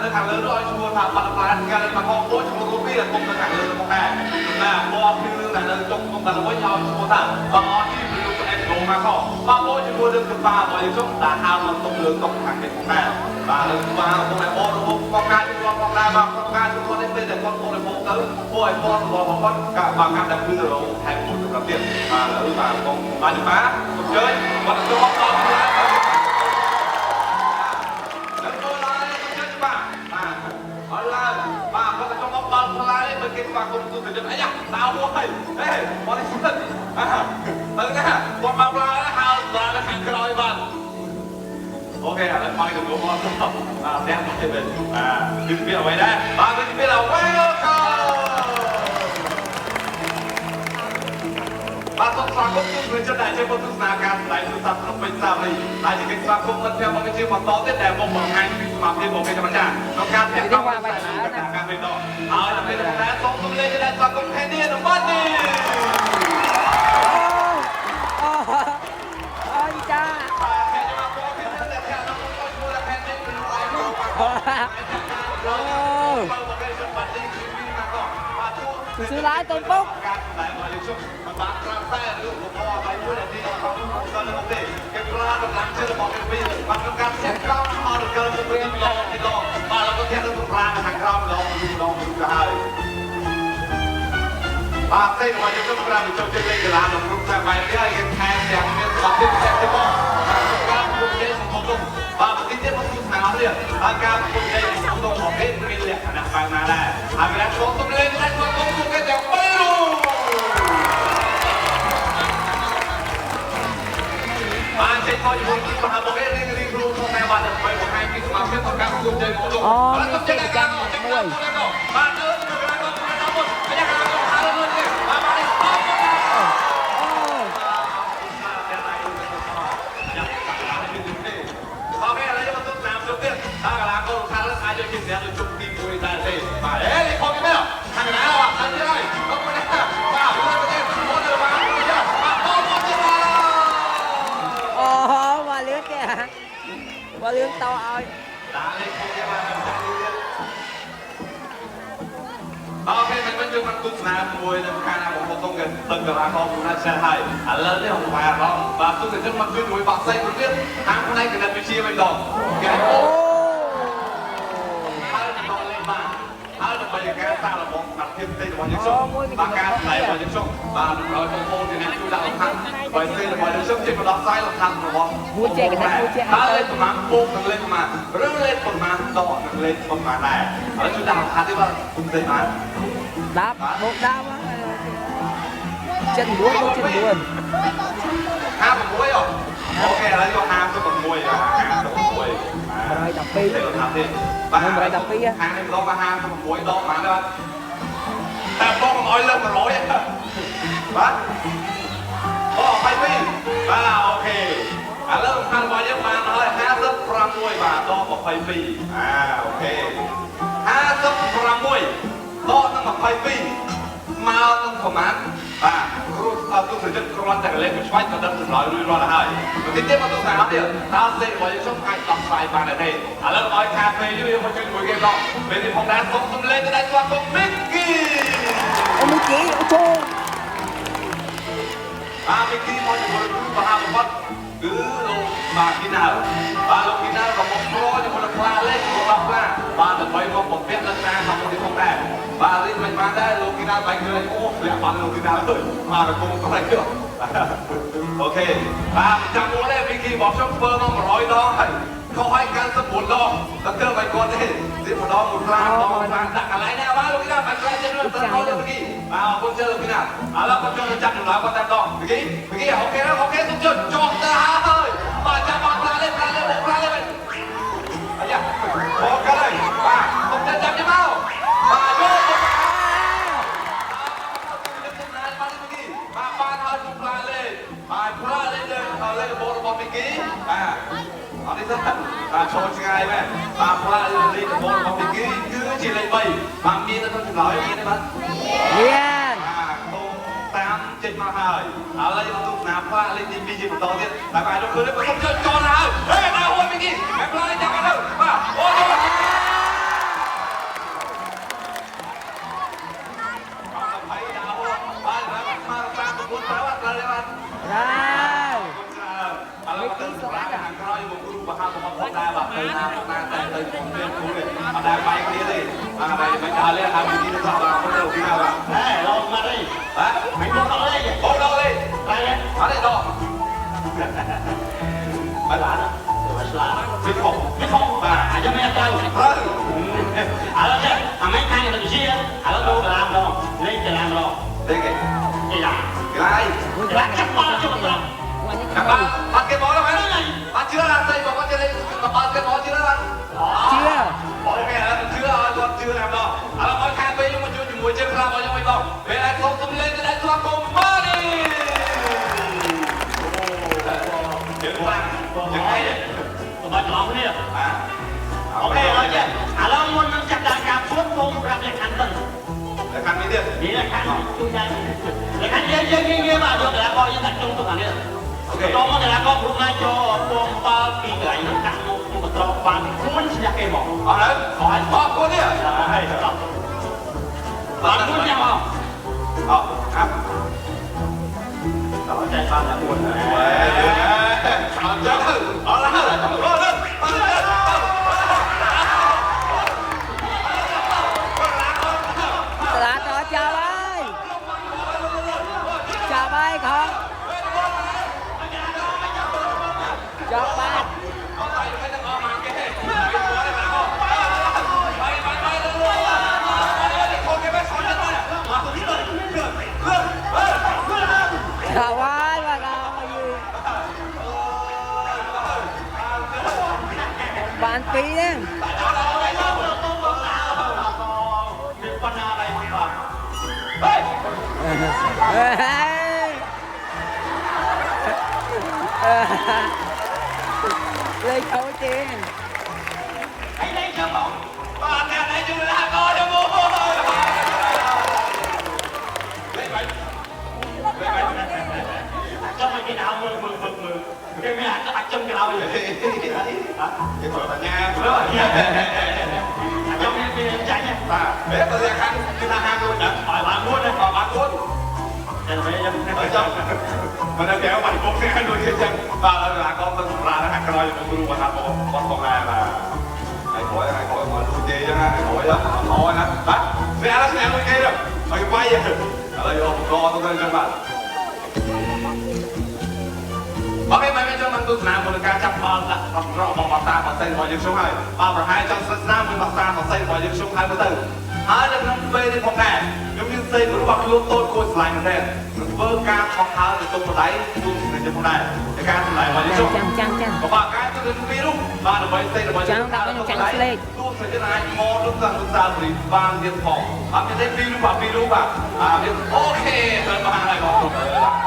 នៅខាងលើនោះឲ្យឈ្មោះថាបាត់ផ្លានកាលមកហោឈ្មោះរូបនេះគុំនៅខាងលើមកដែរណាមកពីរឿងដែលនៅចុងគុំដល់វិញឲ្យឈ្មោះថាបងអត់ទីពីលោកឯងចូលមកខោបងមកជាមួយរឿងកបារបស់យើងចុងតាហៅមកទុកលើទុកខាងនេះដែរបាទលើបាទបងឯបងរបស់បងការជួយបងដែរបាទបងការជួយគាត់នេះពេលតែគាត់បងទៅពួកឯបងរបស់គាត់កាបាកាតែគឺរងថែមមួយសម្រាប់ទៀតបាទលើបាទបងបាទនេះបាទអញ្ជើញគាត់ទៅមកដល់ហើយគេស្វាគមន៍ទូទៅអីយ៉ាតៅហើយហេបរិសុទ្ធទៅណាគាត់មកឡើងហើយដល់ខាងក្រោយបាទអូខេឥឡូវមកទៅមកបាទតែទៅវិញគឺវាអ្វីដែរបាទគឺវាអ្វីបាទសូមស្វាគមន៍ទូទៅចិត្តដែលជាពុទ្ធសាសនាការស្ដែងទូរស័ព្ទក្នុងពេញសារីហើយជាកិច្ចស្វាគមន៍មិត្តភក្តិមកជាបន្តទៀតដែលមកបង្ហាញពីសមាធិរបស់គេធម្មតាក្នុងការធាក់កោការវិញដល់ហើយដើម្បីតែសូមទូលេខដែលស្វាគមន៍ខេនេះនៅបាត់នេះអូចាซื้อร้านต้นปุ๊กបាទត្រាំតែរឿងរបស់អ្វីមួយដែលទីរបស់គាត់នៅទេគេផ្លាតម្លឹងជិះរបស់គេវិញបាទក្នុងការផ្សេងក្រោមអត់កើទៅវិញម្ដងទីដងបាទเราก็ធាក់ទៅផ្លាខាងក្រោមម្ដងទៅហើយបាទផ្សេងរបស់យើងទៅប្រាំចូលចិត្តលេងកីឡាក្នុងក្រុមតែបែបនេះគេថែមទាំងមានសម្បត្តិពិសេសទៅមកការប្រកួតជ័យសង្គមទុំបាទប្រទេសទៀតមកទស្សនានេះហើយការប្រកួតជ័យសង្គមទុំរបស់គេមានលក្ខណៈបែបណាដែរហើយវាចូលទៅលេងតែសង្គមទុំគេទាំង3បានចេញមកជាមួយទីមហាបរិយារៀងរួមក្នុងតែបាត់ទៅបង្ហាញពីសមាជិកក្នុងការប្រកួតជ័យសង្គមទុំមានកិច្ចកម្មមួយបាទទៅក្រៅទៅមុនអាយ៉ាទៅហាលមួយទៀតបាទបាទនេះអូអូខេឥឡូវយើងមកទស្សនាជុំទៀតហើយកីឡាករខាងលើអាចយកជាអ្នកទៅជុំទី1ដែរទេបាទអេនេះខំមែនខាងណាខាងនេះហើយក៏មិនដែរបាទលើទៅទៀតមកទៅបាទបាទមកទៅអូមកលឿនគេមកលឿនតឲ្យដាក់លេខខំទៀតបាទអូខេមិនវិញយើងមកទស្សនាជាមួយនឹងខាងណាបងប្អូនទៅទឹកកីឡាករណាស់ច្រើនហើយឥឡូវនេះខ្ញុំបាយអារម្មណ៍បាទទស្សនិកជនមកជួយជាមួយបាក់សៃមួយទៀតខាងផ្នែកគណិតវិទ្យាវិញដងគេអូហើយដល់លេខបាទហើយដើម្បីការសាកល្បងសមត្ថភាពផ្ទៃរបស់យើងខ្ញុំបាទការផ្នែករបស់យើងខ្ញុំបាទឲ្យបងប្អូនជាអ្នកជួយដាក់លំហាត់បើផ្ទៃរបស់យើងខ្ញុំជាបដោះស្រាយលំហាត់របស់មួយចេះកណ្ដាលមួយចេះហើយលេខប្រមាណពោកនិងលេខប្រមាណឬលេខប្រមាណដកនិងលេខប្រមាណដែរហើយជួយដាក់លំហាត់ទេបាទគុំទេបាទ10បូក10ចិត្ត9បូកចិត្ត9 56អូខេឥឡូវយក56 56 112បាទ112ខាងនេះម្ដងក៏56ដកបានដែរតែបងមិនអោយលើ100បាទអូ22បាទអូខេឥឡូវខាងរបស់យើងបានហើយ56បាទដក22អូខេ56ដកនឹង22មកនឹងប្រមាណបាទគ្រូទូទៅចិត្តគ្រាន់តែលេខមួយឆ្វាច់ក៏ដឹងចម្លើយរួចរាល់ហើយបន្តិចទៀតមកទស្សនាទៀតតើសេរបស់យើងខ្ញុំអាចដោះស្រាយបានទេឥឡូវឲ្យខាពេយើងមកជួយមួយគេដល់ពេលនេះផងដែរសូមសំលេងទៅដល់ស្វាគមន៍មីគីអូមីគីអូជូមីគីមកជាមួយគ្រូមហាបតគឺលោកបាទគីណាល់បាទលោកគីណាល់ក៏មកព្រោះជាមួយនឹងខ្លាលេខរបស់ខ្លាបាទដើម្បីមកបំពេញលក្ខណៈរបស់នេះផងដែរបាទនេះមិនបានដែរលោកគីណាល់បែកឃើញអូលាក់បានលោកគីណាល់ទៅមករកុំក៏ហើយអូខេបាទចាំមួយទេមីគីบอกខ្ញុំធ្វើមក100ដងហើយខុសឲ្យ94ដងតែធ្វើមិនគាត់ទេទីម្ដងមួយខ្លាម្ដងបានដាក់កន្លែងណាបាទលោកគីណាល់បែកខ្លាចេញទៅទៅលោកមីគីបាទអរគុណច្រើនលោកគីណាល់ឥឡូវគាត់ចូលទៅចាប់ចម្លើយគាត់តែម្ដងមីគីអូខេអូខេសុំជន់ចុះទៅហើយបាទចាំមកខ្លាលេខអាយ៉ាអូខេបាទសុំទៅចាប់ចាំមកបាទយកបាទហើយខ្លាលេខបាទខ្លាលេខលេខរបស់មីគីបាទអត់នេះទៅបាទចូលឆ្ងាយមែនបាទខ្លាលេខរបស់មីគីគឺជាលេខ3បាទមាននៅក្នុងចម្លើយមានទេបាទមានបាទតាមចេញមកហើយឥឡូវយើងទស្សនាផ្លាកលេខទី2ជាបន្តទៀតតែបាទយកឃើញទេបើខ្ញុំចូលចូលហើយហេណាអូមីគីខ្លាលេខចាប់ទៅបាទអូ ទៅណាតែទៅខ្ញុំមានគូនេះអត់ដែរបាយគ្នាទេអាបាយមិនដើរលេងហើយទីនេះក៏បានទៅពីណាបាទហេឡងមកទេហ៎មិនមកដល់ទេអូដល់ទេតែអត់ទេដល់បាយឡានបាយឡានពីខំបាទអាយមិនទៅហើយឥឡូវចេះអាមិនខាងទៅជាឥឡូវទៅកន្លងដល់លេងកន្លងដល់ទេគេកីឡាចាប់បាល់ជុំដល់ចាំបាល់បាត់គេបោលហើយបាត់ជឿឡានទៅบอกว่าจะเล่นបាល់គេបោលជឿឡានជឿអូខេឥឡូវជឿឲ្យគាត់ជឿណាស់ដល់ឥឡូវមកខាងពេលមកជួយជាមួយជើងខ្លះមកខ្ញុំមិនដល់ពេលឯងខ្ញុំទៅលេងទៅឯងធ្លាប់កុំមកនេះជើងខ្លាំងជើងអីទៅបាច់ឡងនេះអូខេឥឡូវចេះឥឡូវមុននឹងចាប់ដល់ការពួតពុំប្រាប់លក្ខខណ្ឌទៅលក្ខខណ្ឌនេះទៀតនេះលក្ខខណ្ឌជួយដែរលក្ខខណ្ឌយើងមកយកតែបងយើងដាក់ជុំទៅខាងនេះអូខេដល់មកតែក៏ព្រោះណាចូលពងបាល់ពីកន្លែងនោះដាក់មកមកត្រង់បានមិនឆ្លាក់គេមកអត់ហើយខំអត់គាត់នេះហើយបានមួយយ៉ាងមកអូครับដល់ใจបានតែមួយអត់ចាំអត់ហើយตลาดต่อเจ้าเลยchào bay không chọc bạn chào bay và nào gì bạn phí đấy lấy số tiền hãy lấy cho bóng bạn nhà này chưa là coi cho bố lấy bánh cho mình cái nào mừng cái mẹ nó đặt trong cái nào vậy cái tuổi là nhà trong cái chạy nha bé tôi ra khăn cái ta ham luôn hỏi bạn luôn đấy hỏi bạn luôn ở trong mình đã kéo bạn cũng sẽ đuôi trên chân và là con tôi ra nó hàng coi tôi luôn mà con này là này khỏi mà đuôi dê cho này khỏi đó thôi nè bắt xe nó sẽ đuôi dê rồi mày quay vậy ở đây ôm co tôi lên cho bạn ok mày cho mình tôi làm một cái chăm bò là rõ bằng ta và xây vào những số hai ba và hai trong sân nam mình ta và xây vào những số hai mươi bốn hai được năm về đến phòng này giống như xây một bậc luôn tôi coi lại một đèn vơ ca phòng tháo thì tôi một đáy tôi sẽ cho phòng này để ca lại vào những số và ba cái tôi đến virus ba được mấy xây được mấy số hai tôi sẽ cho này kho lúc ra thì vàng điện phòng làm như thế virus và ok rồi ba này có